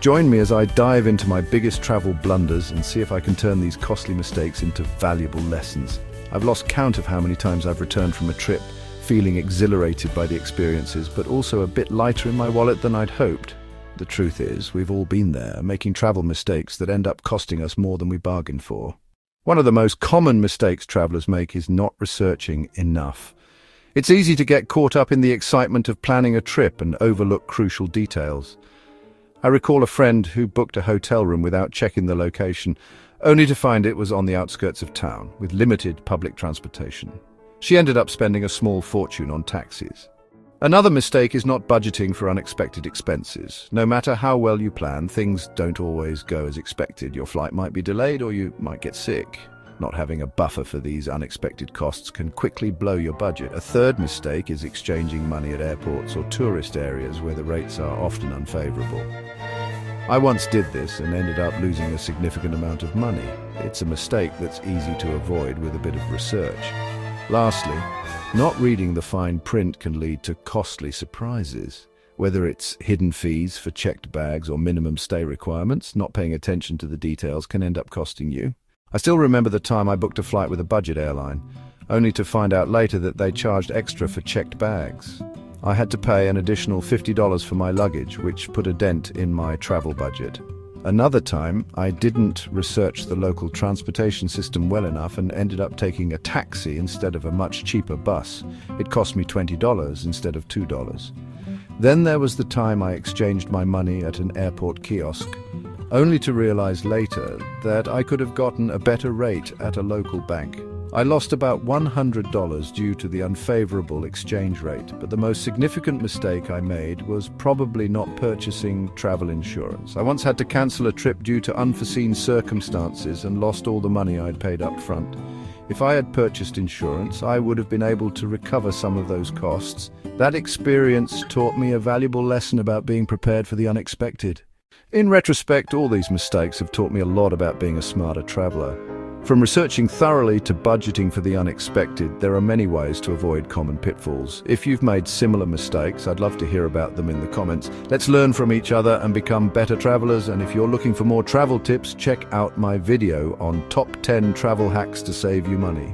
Join me as I dive into my biggest travel blunders and see if I can turn these costly mistakes into valuable lessons. I've lost count of how many times I've returned from a trip, feeling exhilarated by the experiences, but also a bit lighter in my wallet than I'd hoped. The truth is, we've all been there, making travel mistakes that end up costing us more than we bargained for. One of the most common mistakes travelers make is not researching enough. It's easy to get caught up in the excitement of planning a trip and overlook crucial details. I recall a friend who booked a hotel room without checking the location, only to find it was on the outskirts of town, with limited public transportation. She ended up spending a small fortune on taxis. Another mistake is not budgeting for unexpected expenses. No matter how well you plan, things don't always go as expected. Your flight might be delayed or you might get sick. Not having a buffer for these unexpected costs can quickly blow your budget. A third mistake is exchanging money at airports or tourist areas where the rates are often unfavorable. I once did this and ended up losing a significant amount of money. It's a mistake that's easy to avoid with a bit of research. Lastly, not reading the fine print can lead to costly surprises. Whether it's hidden fees for checked bags or minimum stay requirements, not paying attention to the details can end up costing you. I still remember the time I booked a flight with a budget airline, only to find out later that they charged extra for checked bags. I had to pay an additional $50 for my luggage, which put a dent in my travel budget. Another time, I didn't research the local transportation system well enough and ended up taking a taxi instead of a much cheaper bus. It cost me $20 instead of $2. Then there was the time I exchanged my money at an airport kiosk, only to realize later that I could have gotten a better rate at a local bank. I lost about $100 due to the unfavorable exchange rate, but the most significant mistake I made was probably not purchasing travel insurance. I once had to cancel a trip due to unforeseen circumstances and lost all the money I'd paid up front. If I had purchased insurance, I would have been able to recover some of those costs. That experience taught me a valuable lesson about being prepared for the unexpected. In retrospect, all these mistakes have taught me a lot about being a smarter traveler. From researching thoroughly to budgeting for the unexpected, there are many ways to avoid common pitfalls. If you've made similar mistakes, I'd love to hear about them in the comments. Let's learn from each other and become better travelers. And if you're looking for more travel tips, check out my video on top 10 travel hacks to save you money.